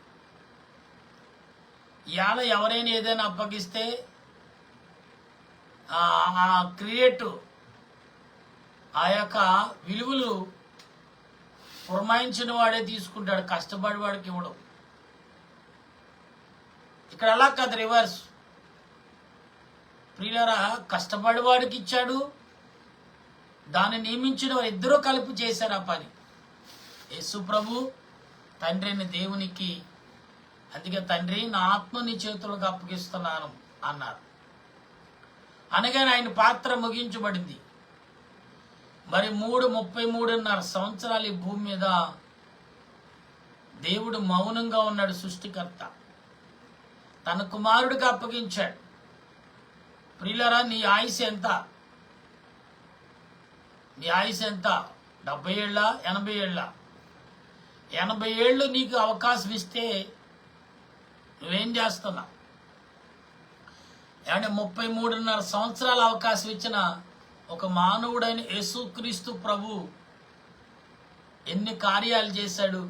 [SPEAKER 1] ఇవాళ ఎవరైనా ఏదైనా అప్పగిస్తే ఆ క్రియేటివ్ ఆ యొక్క విలువలు పురమాయించిన వాడే తీసుకుంటాడు, కష్టపడి వాడికి ఇవ్వడం. ఇక్కడ అలా కాదు, రివర్స్. ప్రియులారా, కష్టపడి వాడికి ఇచ్చాడు, దాన్ని నియమించిన వారు ఇద్దరూ కలిపి చేశారు ఆ పని. యేసు ప్రభు తండ్రిని దేవునికి, అందుకే తండ్రి, నా ఆత్మ నీ చేతులకు అప్పగిస్తున్నాను అన్నారు. అనగానే ఆయన పాత్ర ముగించబడింది. మరి 33.5 సంవత్సరాలు ఈ భూమి మీద దేవుడు మౌనంగా ఉన్నాడు. సృష్టికర్త తన కుమారుడికి అప్పగించాడు. ప్రియులారా, నీ ఆయుష్ ఎంత? నీ ఆయుష్ ఎంత? 70 ఏళ్ళ, 80 ఏళ్ళ? 80 ఏళ్ళు నీకు అవకాశం ఇస్తే నువ్వేం చేస్తున్నావు? ఏమంటే 33.5 సంవత్సరాల అవకాశం ఇచ్చిన ఒక మానవుడైన యేసుక్రీస్తు ప్రభు ఎన్ని కార్యాలు చేశాడు.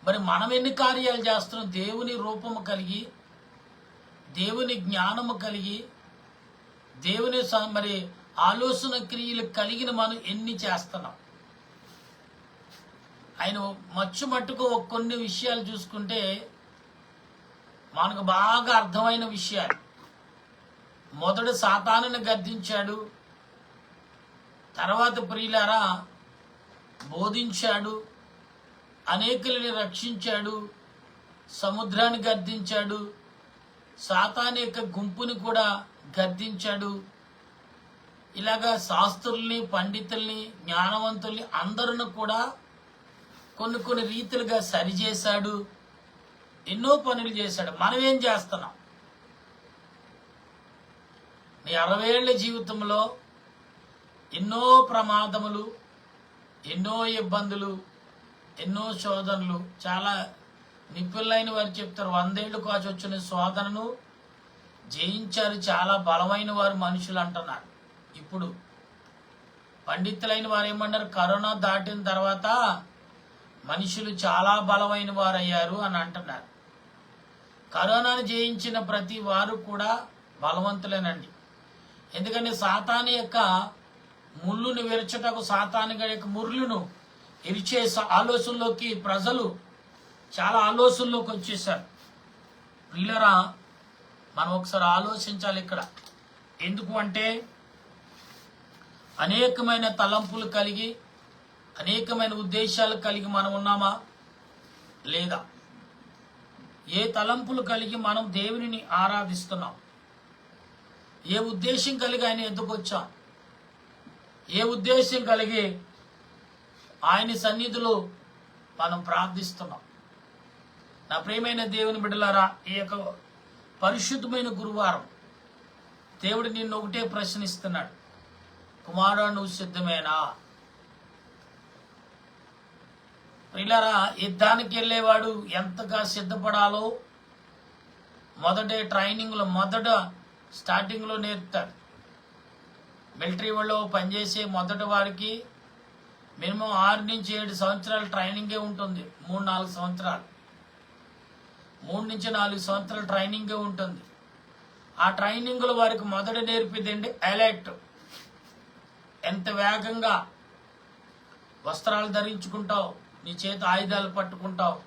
[SPEAKER 1] మరి మనం ఎన్ని కార్యాలు చేస్తున్నాం? దేవుని రూపము కలిగి, దేవుని జ్ఞానము కలిగి, దేవుని మరి ఆలోచన క్రియలు కలిగిన మనం ఎన్ని చేస్తున్నాం? ఆయన మట్టుకు కొన్ని విషయాలు చూసుకుంటే మనకు బాగా అర్థమైన విషయాలు. మొదట సాతానుని గద్దించాడు, తర్వాత ప్రియులారా బోధించాడు, అనేకులని రక్షించాడు, సముద్రాన్ని గద్దించాడు, సాతాను యొక్క గుంపుని కూడా గద్దించాడు. ఇలాగా శాస్త్రుల్ని, పండితుల్ని, జ్ఞానవంతుల్ని అందరిని కూడా కొన్ని రీతిలుగా సరిచేశాడు. ఎన్నో పనులు చేశాడు. మనం ఏం చేస్తున్నాం? నీ 60 ఏళ్ల జీవితంలో ఎన్నో ప్రమాదములు, ఎన్నో ఇబ్బందులు, ఎన్నో శోధనలు. చాలా నిపుణులైన వారు చెప్తారు, 100 ఏళ్ళు కాచి వచ్చిన శోధనను జయించారు చాలా బలమైన వారు మనుషులు అంటున్నారు. ఇప్పుడు పండితులైన వారు ఏమన్నారు? కరోనా దాటిన తర్వాత మనుషులు చాలా బలమైన వారు అయ్యారు అని అంటున్నారు. కరోనాను జయించిన ప్రతి వారు కూడా బలవంతులేనండి. ఎందుకంటే సాతాను యొక్క ముళ్ళును విరచటకు, సాతాను యొక్క ముర్లును ఇరిచే ఆలోచనలోకి ప్రజలు చాలా ఆలోచనలోకి వచ్చేసారు. ప్రియులరా, మనం ఒకసారి ఆలోచించాలి ఇక్కడ. ఎందుకు అంటే అనేకమైన తలంపులు కలిగి, అనేకమైన ఉద్దేశాలు కలిగి మనం ఉన్నామా లేదా? ఏ తలంపులు కలిగి మనం దేవునిని ఆరాధిస్తున్నాం? ఏ ఉద్దేశం కలిగి ఆయన ఎందుకు వచ్చాం? ఏ ఉద్దేశం కలిగి ఆయన సన్నిధిలో మనం ప్రార్థిస్తున్నాం? నా ప్రియమైన దేవుని బిడ్డలారా, ఈ యొక్క పరిశుద్ధమైన గురువారం దేవుడు నిన్ను ఒకటే ప్రశ్నిస్తున్నాడు, కుమారుడు నువ్వు సిద్ధమేనా? ప్రియులారా, యుద్ధానికి వెళ్ళేవాడు ఎంతగా సిద్ధపడాలో మొదట స్టార్టింగ్లో నేర్పుతాడు. మిలిటరీ వాళ్ళు పనిచేసే మొదటి వారికి మినిమం 6 నుంచి 7 సంవత్సరాల ట్రైనింగే ఉంటుంది. 3-4 సంవత్సరాలు 3 నుంచి 4 సంవత్సరాల ట్రైనింగే ఉంటుంది. ఆ ట్రైనింగ్లో వారికి మొదట నేర్పిదండి అలర్ట్. ఎంత వేగంగా వస్త్రాలు ధరించుకుంటావు, నీ చేత ఆయుధాలు పట్టుకుంటావు,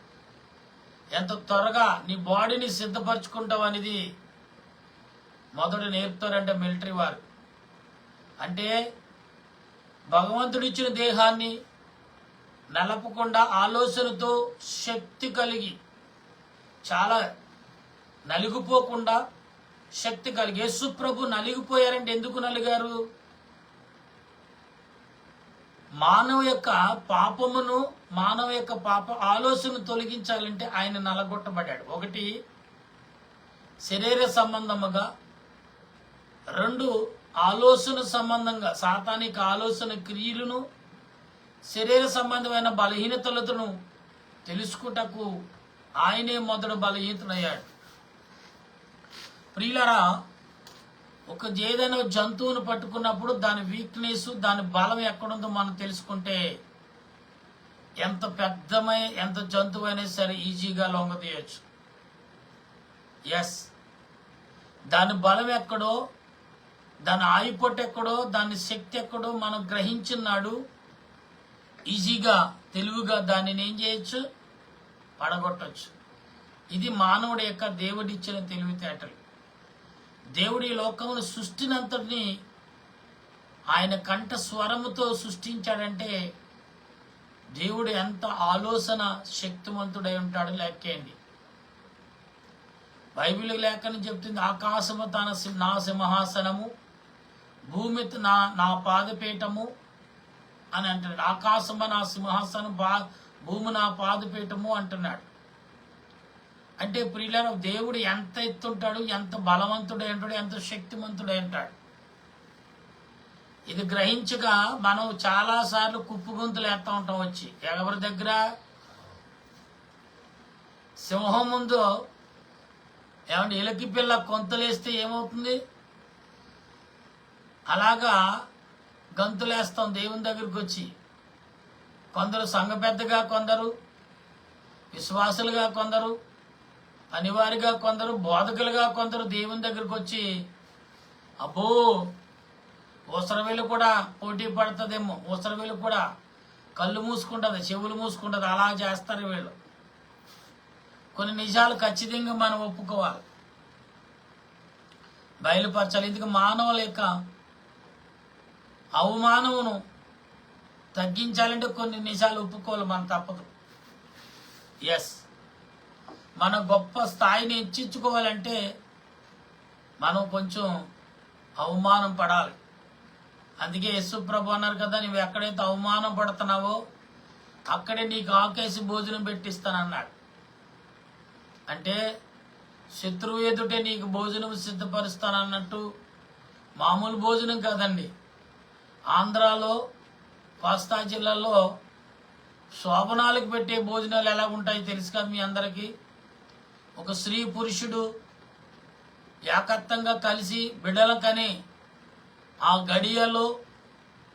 [SPEAKER 1] ఎంత త్వరగా నీ బాడీని సిద్ధపరచుకుంటావు అనేది మొదట నేర్పుతారంటే మిలిటరీ వారు. అంటే భగవంతుడిచ్చిన దేహాన్ని నలపకుండా ఆలోచనతో శక్తి కలిగి, చాలా నలిగిపోకుండా శక్తి కలిగి. యేసు ప్రభు నలిగిపోయారంటే ఎందుకు నలిగారు? మానవ యొక్క పాప ఆలోచన తొలగించాలంటే ఆయన నలగొట్టబడ్డాడు. ఒకటి శరీర సంబంధముగా, 2 ఆలోచన సంబంధంగా సాతానిక ఆలోచన క్రియలను, శరీర సంబంధమైన బలహీనతలను తెలుసుకుంటకు ఆయనే మొదట బలహీనతయ్యాడు. ప్రియులారా, ఏదైనా జంతువును పట్టుకున్నప్పుడు దాని వీక్నెస్, దాని బలం ఎక్కడుందో మనం తెలుసుకుంటే ఎంత జంతువు అయినా సరే ఈజీగా లొంగదీయచ్చు. ఎస్, దాని బలం ఎక్కడో, దాని ఆయుపొట్టు ఎక్కడో, దాని శక్తి ఎక్కడో మనం గ్రహించున్నాడు. ఈజీగా తెలివిగా దానిని ఏం చేయొచ్చు? పడగొట్టచ్చు. ఇది మానవుడి యొక్క దేవుడిచ్చిన తెలివితేటలు. దేవుడి లోకమును సృష్టినంతటిని ఆయన కంఠ స్వరముతో సృష్టించాడంటే దేవుడు ఎంత ఆలోచన శక్తివంతుడై ఉంటాడు లెక్కేయండి. బైబిల్ లేఖని చెప్తుంది, ఆకాశము నా సింహాసనము, భూమి నా పాదపీఠము అని అంటున్నాడు. ఆకాశము నా సింహాసనం, భూమి నా పాదపీఠము అంటున్నాడు. అంటే ప్రియులారా, దేవుడు ఎంత ఎత్తుంటాడు, ఎంత బలవంతుడై ఉంటాడు, ఎంత శక్తివంతుడై ఉంటాడు. ఇది గ్రహించగా మనం చాలాసార్లు కుప్పుగొంతులు వేస్తూ ఉంటాం. వచ్చి ఎవరి దగ్గర సింహం ముందు ఏమంటే ఎలకి పిల్ల కొంతలేస్తే ఏమవుతుంది? అలాగా గంతులేస్తాం దేవుని దగ్గరికి వచ్చి. కొందరు సంఘ పెద్దగా, కొందరు విశ్వాసులుగా, కొందరు అనివారిగా, కొందరు బోధకులుగా, కొందరు దేవుని దగ్గరికి వచ్చి అబ్బో ఉసరవేలు కూడా పోటీ పడుతుందేమో, ఉసరవేలు కూడా కళ్ళు మూసుకుంటుంది, చెవులు మూసుకుంటుంది, అలా చేస్తారు వీళ్ళు. కొన్ని నిజాలు ఖచ్చితంగా మనం ఒప్పుకోవాలి, బయలుపరచాలి. ఇందుకు మానవుల యొక్క అవమానమును తగ్గించాలంటే కొన్ని నిజాలు ఒప్పుకోవాలి, మనం తప్పదు. ఎస్, మన గొప్ప స్థాయిని హెచ్చించుకోవాలంటే మనం కొంచెం అవమానం పడాలి. అందుకే యేసు ప్రభు అన్నారు కదా, నువ్వు ఎక్కడైతే అవమానం పడుతున్నావో అక్కడే నీకు ఆకేసి భోజనం పెట్టిస్తానన్నాడు. అంటే శత్రువు ఎదుటే నీకు భోజనం సిద్ధపరుస్తానన్నట్టు మామూలు భోజనం కాదండి. ఆంధ్రాలో, కోస్తా జిల్లాలో శోభనాలకు పెట్టే భోజనాలు ఎలా ఉంటాయి తెలుసు కదా మీ అందరికీ. ఒక స్త్రీ పురుషుడు ఏకత్వంగా కలిసి బిడ్డలకని ఆ గడియలో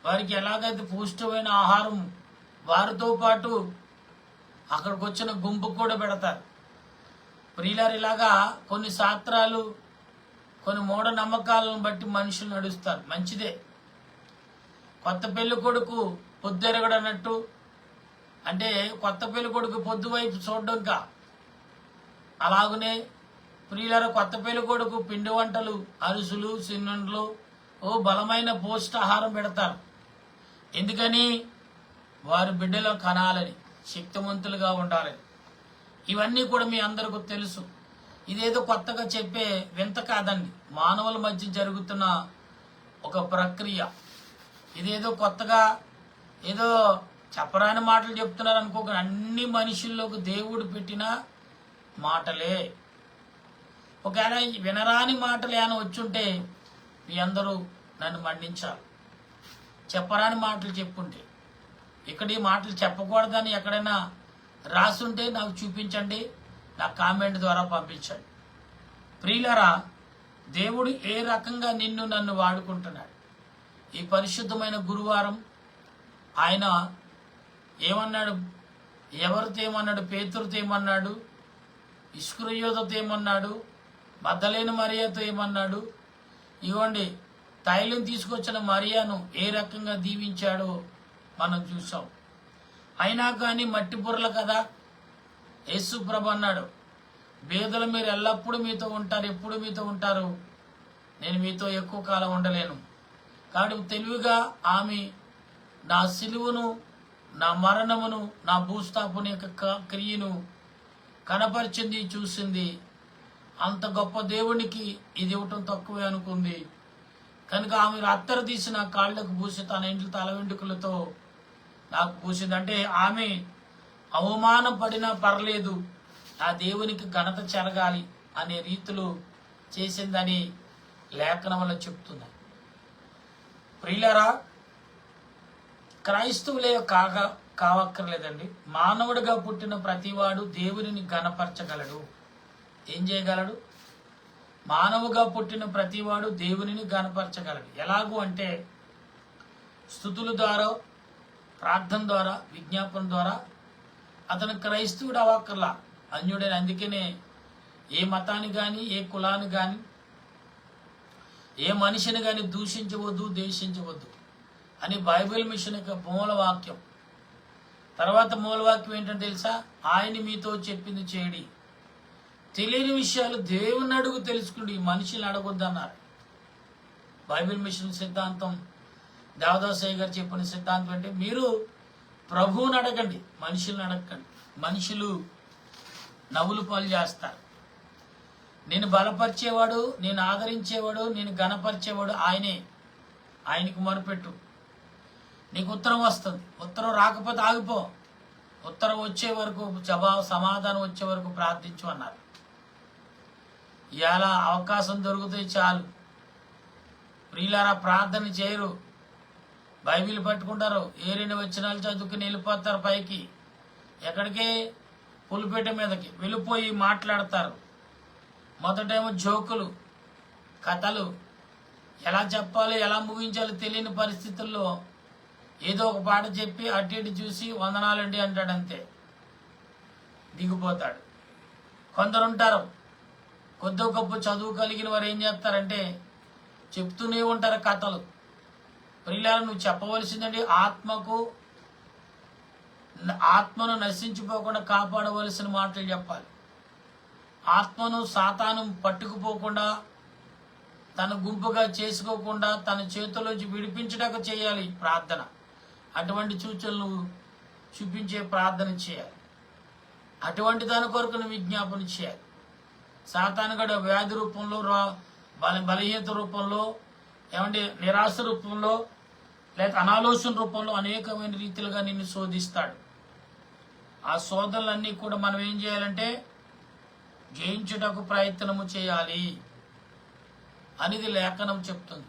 [SPEAKER 1] వారికి ఎలాగైతే పుష్టమైన ఆహారం వారితో పాటు అక్కడికి వచ్చిన గుంపు కూడా పెడతారు. ప్రియులారు, ఇలాగా కొన్ని శాస్త్రాలు, కొన్ని మూఢనమ్మకాలను బట్టి మనుషులు నడుస్తారు. మంచిదే. కొత్త పెళ్లి కొడుకు పొద్దుెరగడు అన్నట్టు, అంటే కొత్త పెళ్లి కొడుకు పొద్దు వైపు చూడడంకా. అలాగనే ప్రియులారా, కొత్త పెళ్లి కొడుకు పిండి వంటలు, అరుసులు, సిన్నుండ్లు, బలమైన పౌష్టాహారం పెడతారు. ఎందుకని? వారి బిడ్డలో కనాలని, శక్తివంతులుగా ఉండాలని. ఇవన్నీ కూడా మీ అందరికీ తెలుసు. ఇదేదో కొత్తగా చెప్పే వింత కాదండి. మానవుల మధ్య జరుగుతున్న ఒక ప్రక్రియ. ఇదేదో కొత్తగా ఏదో చెప్పరాని మాటలు చెప్తున్నారు అనుకోకండి. అన్ని మనుషుల్లోకి దేవుడు పెట్టిన మాటలే. ఒకవేళ వినరాని మాటలు ఏమైనా వచ్చుంటే మీ అందరూ నన్ను మన్నించాలి. చెప్పరాని మాటలు చెప్పుంటే, ఇక్కడ ఈ మాటలు చెప్పకూడదని ఎక్కడైనా రాసుంటే నాకు చూపించండి, నా కామెంట్ ద్వారా పంపించండి. ప్రియులరా, దేవుడు ఏ రకంగా నిన్ను నన్ను వాడుకుంటున్నాడు. ఈ పరిశుద్ధమైన గురువారం ఆయన ఏమన్నాడు? ఎవరితో ఏమన్నాడు? పేతురుతో ఏమన్నాడు? ఇస్కరియోతుతో ఏమన్నాడు? మగ్దలేనే మరియతో ఏమన్నాడు? ఇవ్వండి, తైలం తీసుకొచ్చిన మరియను ఏ రకంగా దీవించాడో మనం చూసాం. అయినా కానీ మట్టి బుర్రలు కదా. యేసు ప్రభు అన్నాడు, బేదలు మీరు ఎల్లప్పుడూ మీతో ఉంటారు, ఎప్పుడు మీతో ఉంటారు, నేను మీతో ఎక్కువ కాలం ఉండలేను. కాబట్టి తెలివిగా ఆమె నా సిలువను, నా మరణమును, నా భూస్థాపన యొక్క క్రియను కనపరిచింది, చూసింది. అంత గొప్ప దేవునికి ఇది ఇవ్వటం తక్కువే అనుకుంది. కనుక ఆమె అత్తరు తీసి నా కాళ్ళకు పూసి తన ఇంట్లో తల వెంట్రుకలతో నాకు పూసింది. అంటే ఆమె అవమానపడినా పర్లేదు, ఆ దేవునికి ఘనత చెరగాలి అనే రీతిలో చేసిందని లేఖనంలో చెప్తుంది. ప్రియులారా, క్రైస్తవులే కావక్కర్లేదండి. మానవుడిగా పుట్టిన ప్రతివాడు దేవునిని ఘనపరచగలడు. ఏం చేయగలడు? మానవుగా పుట్టిన ప్రతివాడు దేవునిని ఘనపరచగలడు. ఎలాగూ అంటే స్తుతుల ద్వారా, ప్రార్థన ద్వారా, విజ్ఞాపన ద్వారా. అతను క్రైస్తవుడు అవ్వక్కర్లా, అన్యుడని. అందుకనే ఏ మతాన్ని కానీ, ఏ కులాన్ని కానీ, ఏ మనిషిని కానీ దూషించవద్దు, ద్వేషించవద్దు అని బైబిల్ మిషన్ యొక్క మూలవాక్యం. తర్వాత మూలవాక్యం ఏంటంటే తెలుసా? ఆయన మీతో చెప్పింది చేయడి. తెలియని విషయాలు దేవుని అడుగు తెలుసుకుండి, మనుషులు అడగొద్దన్నారు. బైబిల్ మిషన్ సిద్ధాంతం, దేవదాసయ్య గారు చెప్పిన సిద్ధాంతం అంటే మీరు ప్రభువుని అడగండి, మనుషులను అడగండి. మనుషులు నవ్వులు పాలు చేస్తారు. నేను బలపరిచేవాడు, నేను ఆదరించేవాడు, నేను ఘనపరిచేవాడు ఆయనే. ఆయనకు మొరపెట్టు, నీకు ఉత్తరం వస్తుంది. ఉత్తరం రాకపోతే ఆగిపో, ఉత్తరం వచ్చే వరకు, సమాధానం వచ్చే వరకు ప్రార్థించు అన్నారు. ఇలా అవకాశం దొరికితే చాలు. ప్రియులారా, ప్రార్థన చేయరు, బైబిల్ పట్టుకుంటారు, ఏరిని వచనాలు చదువుకుని వెళ్ళిపోతారు పైకి. ఎక్కడికి? పులిపేట మీదకి వెళ్ళిపోయి మాట్లాడతారు. మొదటేమో జోకులు, కథలు, ఎలా చెప్పాలో ఎలా ముగించాలో తెలియని పరిస్థితుల్లో ఏదో ఒక పాట చెప్పి అటు ఇటు చూసి వందనాలండి అంటాడంతే, దిగిపోతాడు. కొందరు ఉంటారు, కొద్ది గొప్ప చదువు కలిగిన వారు ఏం చేస్తారంటే చెప్తూనే ఉంటారు కథలు. ప్రియులారా, నువ్వు చెప్పవలసిందండి ఆత్మను నశించిపోకుండా కాపాడవలసిన మాటలు చెప్పాలి. ఆత్మను సాతాను పట్టుకుపోకుండా, తన గుంపుగా చేసుకోకుండా, తన చేతుల్లోంచి విడిపించడానికి చేయాలి ప్రార్థన. అటువంటి సూచనలు చూపించే ప్రార్థన చేయాలి. అటువంటి దాని కొరకు నువ్వు విజ్ఞాపన చేయాలి. సాతాను గడ వ్యాధి రూపంలో, బలహీనత రూపంలో, ఏమంటే నిరాశ రూపంలో, లేక అనాలోచన రూపంలో అనేకమైన రీతిలుగా నిన్ను శోధిస్తాడు. ఆ శోధనలన్నీ కూడా మనం ఏం చేయాలంటే జయించుటకు ప్రయత్నము చేయాలి అనేది లేఖనం చెప్తుంది.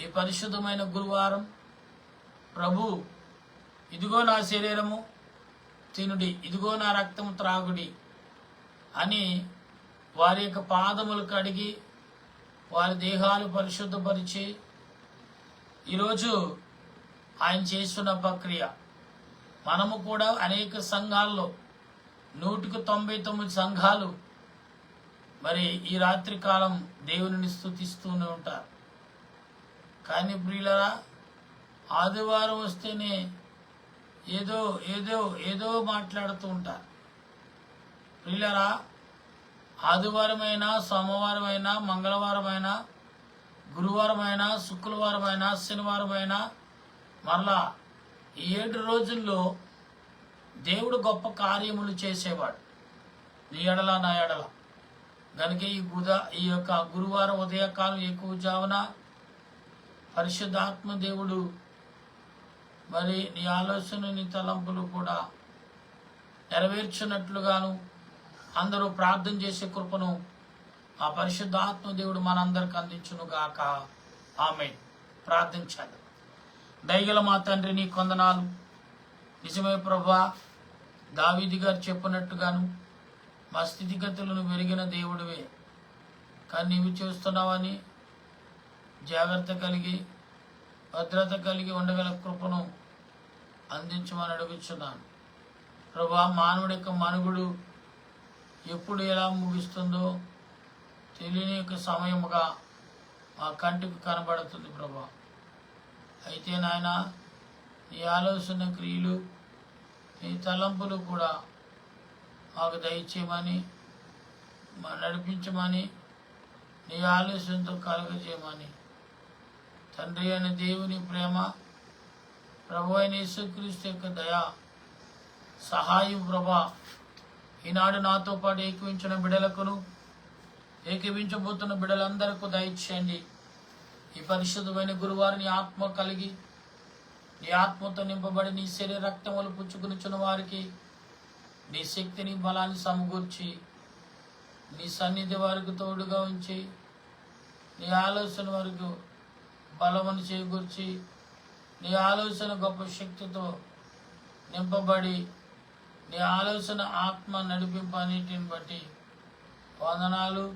[SPEAKER 1] ఈ పరిశుద్ధమైన గురువారం ప్రభు, ఇదిగో నా శరీరము తినుడి, ఇదిగో నా రక్తము త్రాగుడి అని వారి యొక్క పాదములు కడిగి వారి దేహాలు పరిశుద్ధపరిచి ఈరోజు ఆయన చేస్తున్న ప్రక్రియ. మనము కూడా అనేక సంఘాల్లో 199 సంఘాలు మరి ఈ రాత్రి కాలం దేవుని స్తుతిస్తూనే ఉంటారు. కానీ ప్రియులరా, ఆదివారం వస్తేనే ఏదో ఏదో ఏదో మాట్లాడుతూ ఉంటారు. ప్రియులరా, ఆదివారమైనా, సోమవారమైనా, మంగళవారమైనా, గురువారమైనా, శుక్రవారమైనా, శనివారమైనా, మరలా 7 రోజుల్లో దేవుడు గొప్ప కార్యములు చేసేవాడు. నీ ఎడల, నా ఎడల. కనుక ఈ యొక్క గురువారం ఉదయకాలం ఎక్కువ జామున పరిశుద్ధాత్మ దేవుడు మరి నీ ఆలోచన నీ తలంపులు కూడా నెరవేర్చినట్లుగాను అందరూ ప్రార్థన చేసే కృపను ఆ పరిశుద్ధాత్మ దేవుడు మనందరికి అందించును గాక. ఆమేన్. ప్రార్థించాలి. దయగల మా తండ్రి నీ కొందనాలు. నిజమే ప్రభువా, దావీదు గారు చెప్పినట్టుగాను మా స్థితిగతులను వెరిగిన దేవుడివే, కానీ నీవు చేస్తున్నావని జాగ్రత్త కలిగి భద్రత కలిగి ఉండగల కృపను అందించమని అడుగుచున్నాను ప్రభువా. మానవుడి యొక్క మనుగుడు ఎప్పుడు ఎలా ముగిస్తుందో తెలియని యొక్క సమయముగా మా కంటికి కనబడుతుంది ప్రభువా. అయితే నాయన నీ ఆలోచన క్రియలు నీ తలంపులు కూడా మాకు దయచేయమని నడిపించమని నీ ఆలోచనతో కలగజేయమని తండ్రి అయిన దేవుని ప్రేమ ప్రభు అయిన యేసుక్రీస్తు యొక్క దయ సహాయం ప్రభా ఈనాడు నాతో పాటు ఏకీవించిన బిడ్డలకును ఏకీవించబోతున్న బిడ్డలందరికీ దయచేయండి. ఈ పరిశుద్ధమైన గురువారిని ఆత్మ కలిగి నీ ఆత్మతో నింపబడి నీ శరీర రక్తములు పుచ్చుకునిచున్న వారికి నీ శక్తిని బలాన్ని సమకూర్చి నీ సన్నిధి వారికి తోడుగా ఉంచి నీ ఆలోచన వరకు బలమును చేకూర్చి నీ ఆలోచన గొప్ప శక్తితో నింపబడి నీ ఆలోచన ఆత్మ నడిపింపు అన్నిటిని బట్టి వందనాలు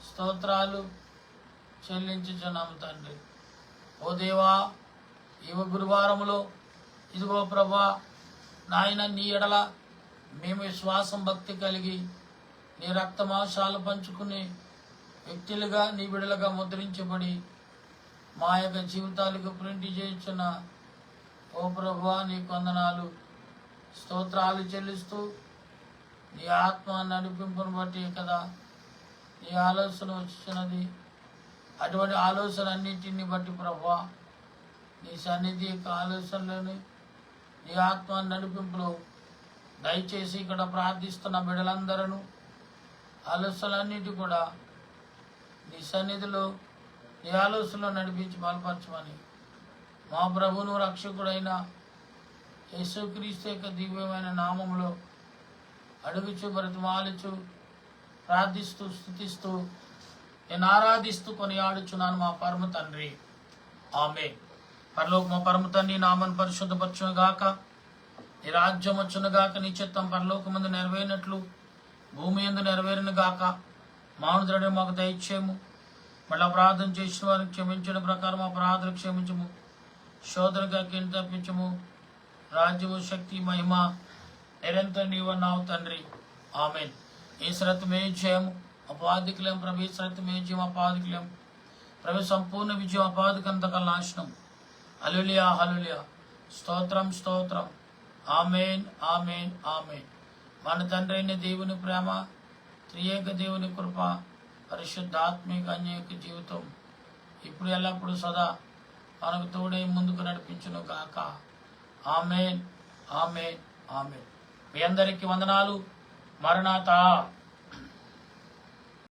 [SPEAKER 1] స్తోత్రాలు చెల్లించుచున్నాము తండ్రి. ఓ దేవా, ఈ గురువారములో ఇదిగో ప్రభా నాయన నీ ఎడల మేము విశ్వాసం భక్తి కలిగి నీ రక్తమాంసాలు పంచుకునే వ్యక్తులుగా నీ బిడలుగా ముద్రించబడి మా యొక్క జీవితాలకు ప్రింట్ చేయించిన ఓ ప్రభువా నీ కొందనాలు స్తోత్రాలు చెల్లిస్తూ నీ ఆత్మ నడిపింపును బట్టి కదా నీ ఆలోచన వచ్చినది. అటువంటి ఆలోచన అన్నింటిని బట్టి ప్రభువా నీ సన్నిధి యొక్క ఆలోచనలోని నీ ఆత్మ నడిపింపులో దయచేసి ఇక్కడ ప్రార్థిస్తున్న బిడ్డలందరూ ఆలోచనలన్నిటి కూడా నీ సన్నిధిలో నీ ఆలోచనలో నడిపించి బలపరచమని మా ప్రభువును రక్షకుడైన యేసుక్రీస్తు యొక్క దివ్యమైన నామములో అడుగుచు బ్రతిమాలుచు ప్రార్థిస్తూ స్తుతిస్తూ నేను ఆరాధిస్తూ కొనియాడుచున్నాను మా పరమ తండ్రి. ఆమేన్. పరలోక మా పరమ తండ్రి నామను పరిశుద్ధపరచును గాక. నీ రాజ్యం వచ్చును గాక. నీ చిత్తం పరలోకమందు నెరవేరినట్లు భూమి యందు నెరవేరును గాక. మానవ ద్రవ్యం మాకు దయచేయము. మళ్ళీ ప్రార్థన చేసిన వారికి క్షమించిన ప్రకారం మా ప్రార్థన క్షమించము. శోధనగా కింద తప్పించము. రాజ్యము శక్తి మహిమ నిరంతరం నీవన్నావు తండ్రి. ఆమేన్. ఈ శ్రద్ధమే జయము అపాధికులేం ప్రభు. ఈ శ్రద్ధమే జయం అపాధికులేం ప్రభు. సంపూర్ణ విజయం అపాధికంతక నాశనం. హల్లెలూయా హల్లెలూయా. స్తోత్రం స్తోత్రం. ఆమేన్ ఆమేన్ ఆమేన్. మన తండ్రి అయిన దేవుని ప్రేమ, త్రియేక దేవుని కృప, పరిశుద్ధాత్మిక అన్యక జీవితం ఇప్పుడు ఎల్లప్పుడూ సదా మనకు తోడై ముందుకు నడిపించును గాక. ఆమేన్ ఆమేన్ ఆమేన్. మీ అందరికీ వందనాలు. మరణాతా.